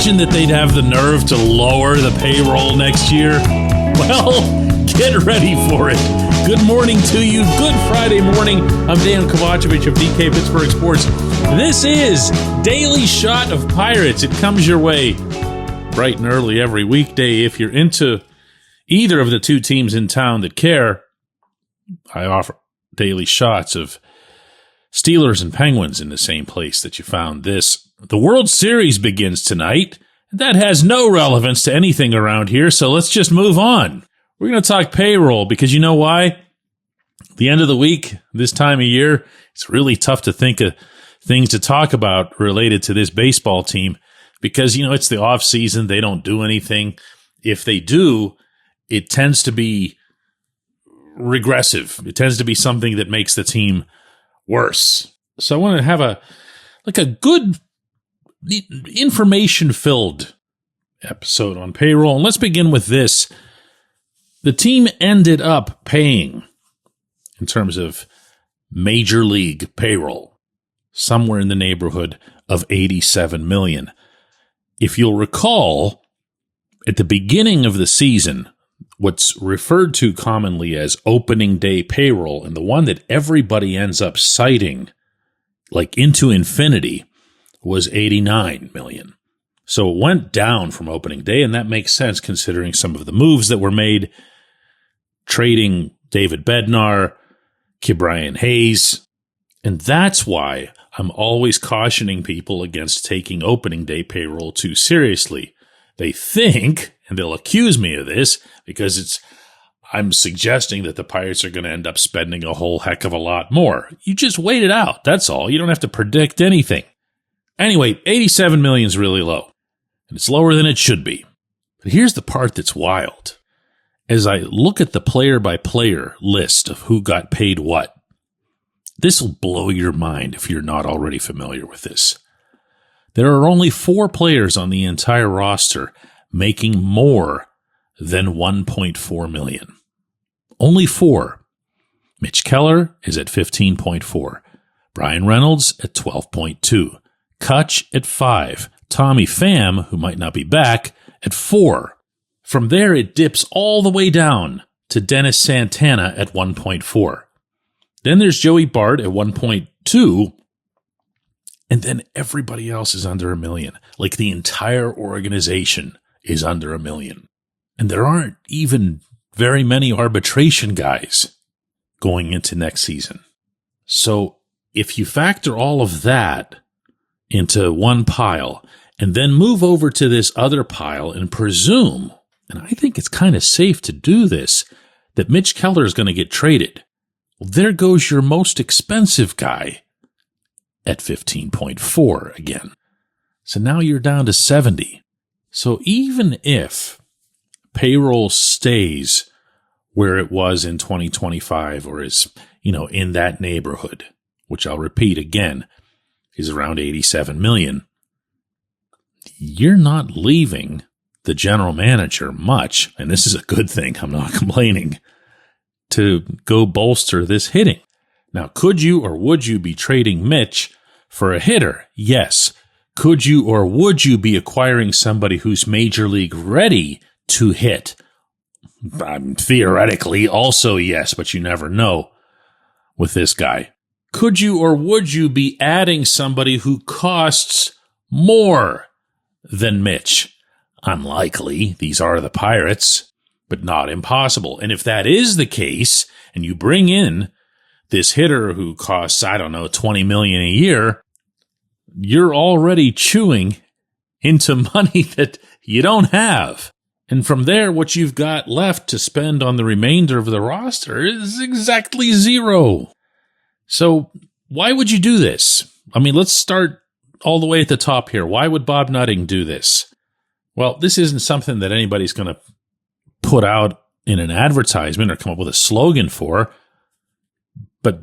imagine that they'd have the nerve to lower the payroll next year? Well, get ready for it. Good morning to you. Good Friday morning. I'm Dejan Kovacevic of DK Pittsburgh Sports. This is Daily Shot of Pirates. It comes your way bright and early every weekday. If you're into either of the two teams in town that care, I offer daily shots of Steelers and Penguins in the same place that you found this. The World Series begins tonight. That has no relevance to anything around here, so let's just move on. We're going to talk payroll because you know why? The end of the week, this time of year, it's really tough to think of things to talk about related to this baseball team because, you know, it's the off season. They don't do anything. If they do, it tends to be regressive. It tends to be something that makes the team worse. So I want to have a good information-filled episode on payroll. And let's begin with this. The team ended up paying, in terms of major league payroll, somewhere in the neighborhood of $87 million. If you'll recall, at the beginning of the season, what's referred to commonly as opening day payroll, and the one that everybody ends up citing like into infinity, was $89 million. So it went down from opening day, and that makes sense considering some of the moves that were made, trading David Bednar, Ke'Bryan Hayes, and that's why I'm always cautioning people against taking opening day payroll too seriously. They think, and they'll accuse me of this, because I'm suggesting that the Pirates are going to end up spending a whole heck of a lot more. You just wait it out, that's all. You don't have to predict anything. Anyway, $87 million is really low, and it's lower than it should be. But here's the part that's wild. As I look at the player-by-player list of who got paid what, this will blow your mind if you're not already familiar with this. There are only 4 players on the entire roster making more than $1.4 million. Only 4. Mitch Keller is at $15.4. Brian Reynolds at $12.2. Kutch at 5. Tommy Pham, who might not be back, at 4. From there, it dips all the way down to Dennis Santana at 1.4. Then there's Joey Bart at 1.2. And then everybody else is under $1 million. Like the entire organization is under $1 million. And there aren't even very many arbitration guys going into next season. So if you factor all of that into one pile and then move over to this other pile and presume, and I think it's kind of safe to do this, that Mitch Keller is going to get traded, well, there goes your most expensive guy at 15.4 again. So now you're down to 70. So even if payroll stays where it was in 2025 or is, in that neighborhood, which I'll repeat again, is around $87 million, you're not leaving the general manager much, and this is a good thing, I'm not complaining, to go bolster this hitting. Now, could you or would you be trading Mitch for a hitter? Yes. Could you or would you be acquiring somebody who's major league ready to hit? Theoretically, also yes, but you never know with this guy. Could you or would you be adding somebody who costs more than Mitch? Unlikely. These are the Pirates, but not impossible. And if that is the case, and you bring in this hitter who costs, $20 million a year, you're already chewing into money that you don't have. And from there, what you've got left to spend on the remainder of the roster is exactly zero. So why would you do this? Let's start all the way at the top here. Why would Bob Nutting do this? Well, this isn't something that anybody's going to put out in an advertisement or come up with a slogan for. But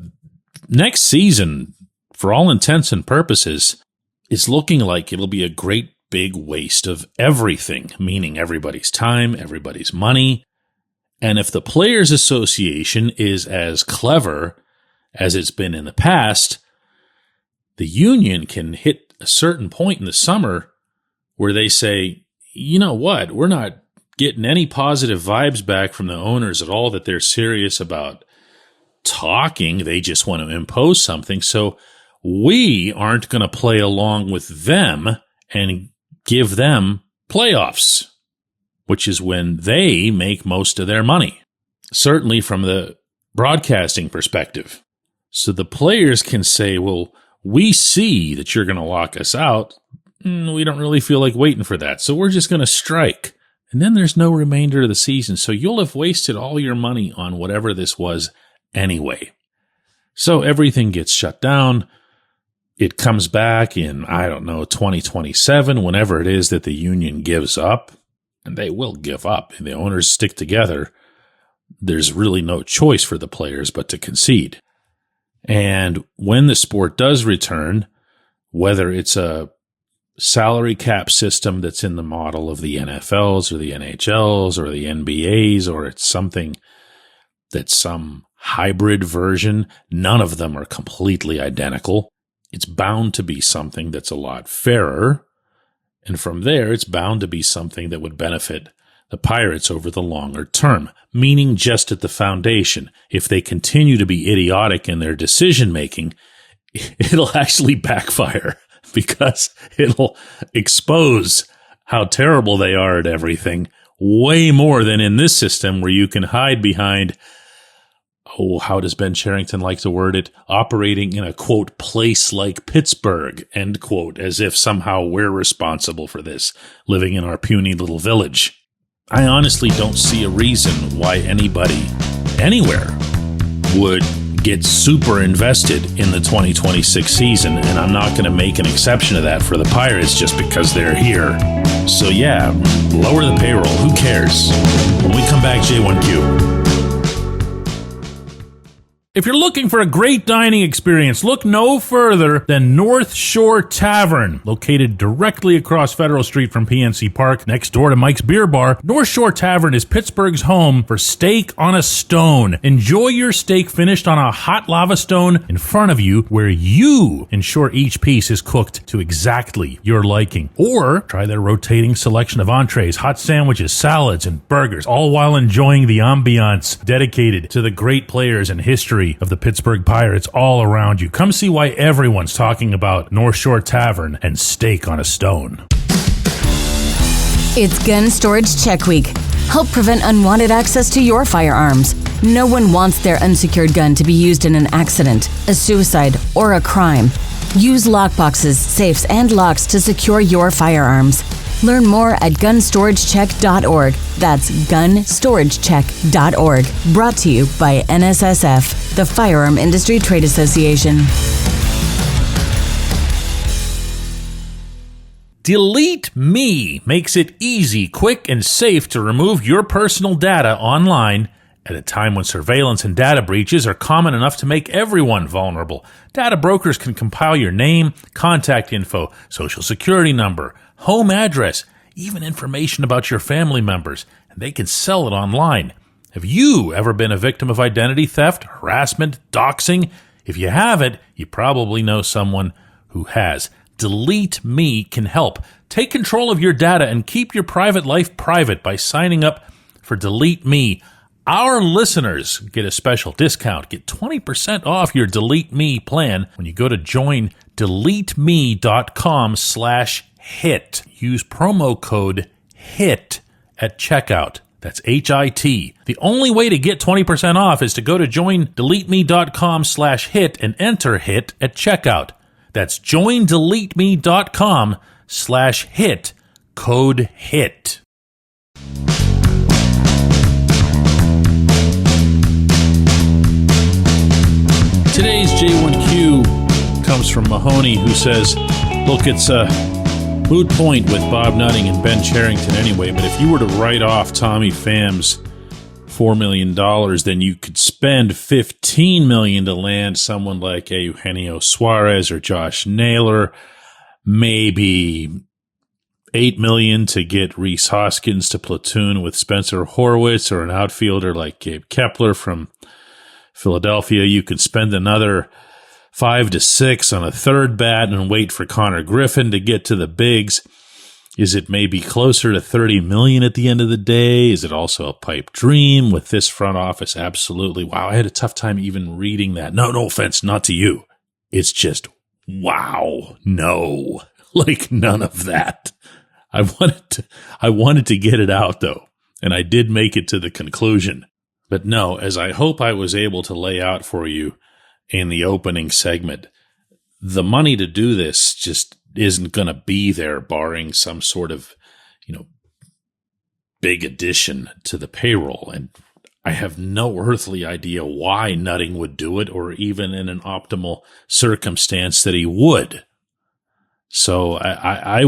next season, for all intents and purposes, it's looking like it'll be a great big waste of everything, meaning everybody's time, everybody's money. And if the Players Association is as clever as it's been in the past, the union can hit a certain point in the summer where they say, you know what, we're not getting any positive vibes back from the owners at all that they're serious about talking. They just want to impose something. So we aren't going to play along with them and give them playoffs, which is when they make most of their money, certainly from the broadcasting perspective. So the players can say, well, we see that you're going to lock us out. We don't really feel like waiting for that. So we're just going to strike. And then there's no remainder of the season. So you'll have wasted all your money on whatever this was anyway. So everything gets shut down. It comes back in, 2027, whenever it is that the union gives up. And they will give up. And the owners stick together. There's really no choice for the players but to concede. And when the sport does return, whether it's a salary cap system that's in the model of the NFLs or the NHLs or the NBAs, or it's something that's some hybrid version, none of them are completely identical. It's bound to be something that's a lot fairer. And from there, it's bound to be something that would benefit the Pirates over the longer term, meaning just at the foundation. If they continue to be idiotic in their decision-making, it'll actually backfire because it'll expose how terrible they are at everything way more than in this system where you can hide behind, how does Ben Cherington like to word it? Operating in a, quote, place like Pittsburgh, end quote, as if somehow we're responsible for this, living in our puny little village. I honestly don't see a reason why anybody anywhere would get super invested in the 2026 season, and I'm not going to make an exception of that for the Pirates just because they're here. So yeah, lower the payroll. Who cares? When we come back, J1Q. If you're looking for a great dining experience, look no further than North Shore Tavern. Located directly across Federal Street from PNC Park, next door to Mike's Beer Bar, North Shore Tavern is Pittsburgh's home for steak on a stone. Enjoy your steak finished on a hot lava stone in front of you, where you ensure each piece is cooked to exactly your liking. Or try their rotating selection of entrees, hot sandwiches, salads, and burgers, all while enjoying the ambiance dedicated to the great players and history of the Pittsburgh Pirates all around you. Come see why everyone's talking about North Shore Tavern and steak on a stone. It's Gun Storage Check Week. Help prevent unwanted access to your firearms. No one wants their unsecured gun to be used in an accident, a suicide, or a crime. Use lockboxes, safes, and locks to secure your firearms. Learn more at gunstoragechek.org. That's gunstoragechek.org. Brought to you by NSSF, the Firearm Industry Trade Association. Delete Me makes it easy, quick, and safe to remove your personal data online at a time when surveillance and data breaches are common enough to make everyone vulnerable. Data brokers can compile your name, contact info, social security number, home address, even information about your family members, and they can sell it online. Have you ever been a victim of identity theft, harassment, doxing? If you haven't, you probably know someone who has. Delete Me can help. Take control of your data and keep your private life private by signing up for Delete Me. Our listeners get a special discount. Get 20% off your Delete Me plan when you go to joindeleteme.com/hit. Use promo code HIT at checkout. That's HIT. The only way to get 20% off is to go to joindeleteme.com/hit and enter HIT at checkout. That's joindeleteme.com/hit, code HIT. Today's J1Q comes from Mahoney, who says, look, it's a moot point with Bob Nutting and Ben Cherington anyway, but if you were to write off Tommy Pham's $4 million, then you could spend $15 million to land someone like Eugenio Suarez or Josh Naylor, maybe $8 million to get Rhys Hoskins to platoon with Spencer Horwitz, or an outfielder like Gabe Kepler from Philadelphia. You could spend another 5 to 6 on a third bat and wait for Connor Griffin to get to the bigs. Is it maybe closer to 30 million at the end of the day? Is it also a pipe dream with this front office? Absolutely. Wow, I had a tough time even reading that. No offense, not to you. It's just, wow, no, like none of that. I wanted to get it out though, and I did make it to the conclusion. But no, as I hope I was able to lay out for you in the opening segment, the money to do this just isn't going to be there barring some sort of, big addition to the payroll. And I have no earthly idea why Nutting would do it, or even in an optimal circumstance that he would. So I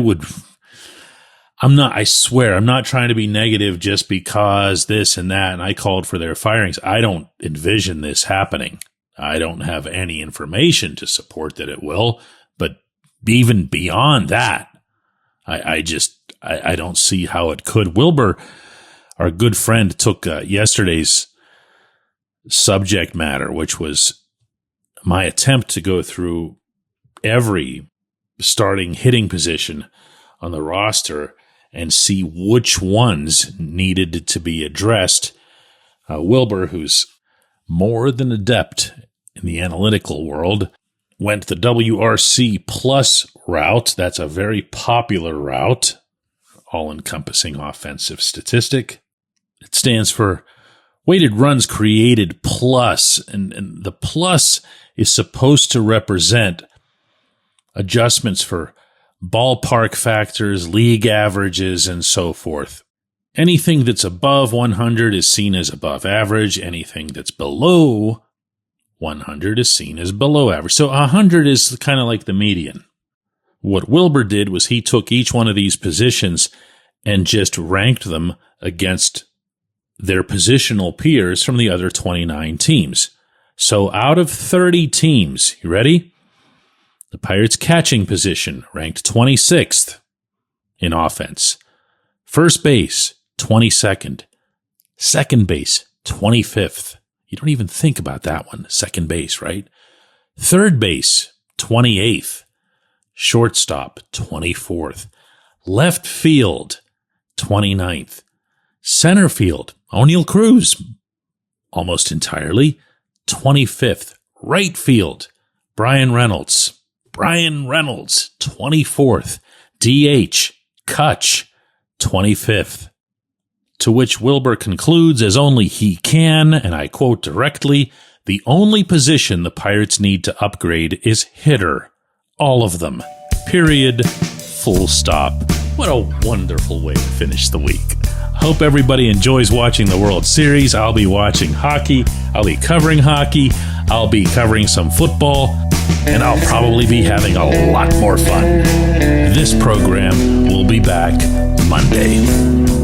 swear, I'm not trying to be negative just because this and that, and I called for their firings. I don't envision this happening. I don't have any information to support that it will, but even beyond that, I don't see how it could. Wilbur, our good friend, took yesterday's subject matter, which was my attempt to go through every starting hitting position on the roster and see which ones needed to be addressed. Wilbur, who's more than adept in the analytical world, went the WRC plus route. That's a very popular route, all-encompassing offensive statistic. It stands for weighted runs created plus, and the plus is supposed to represent adjustments for ballpark factors, league averages, and so forth. Anything that's above 100 is seen as above average. Anything that's below 100 is seen as below average. So 100 is kind of like the median. What Wilbur did was he took each one of these positions and just ranked them against their positional peers from the other 29 teams. So out of 30 teams, you ready? The Pirates' catching position ranked 26th in offense. First base, 22nd. Second base, 25th. You don't even think about that one, second base, right? Third base, 28th. Shortstop, 24th. Left field, 29th. Center field, O'Neal Cruz, almost entirely, 25th. Right field, Brian Reynolds, 24th. DH, Kutch, 25th. To which Wilbur concludes, as only he can, and I quote directly, "The only position the Pirates need to upgrade is hitter. All of them. Period. Full stop." What a wonderful way to finish the week. Hope everybody enjoys watching the World Series. I'll be watching hockey. I'll be covering hockey. I'll be covering some football. And I'll probably be having a lot more fun. This program will be back Monday.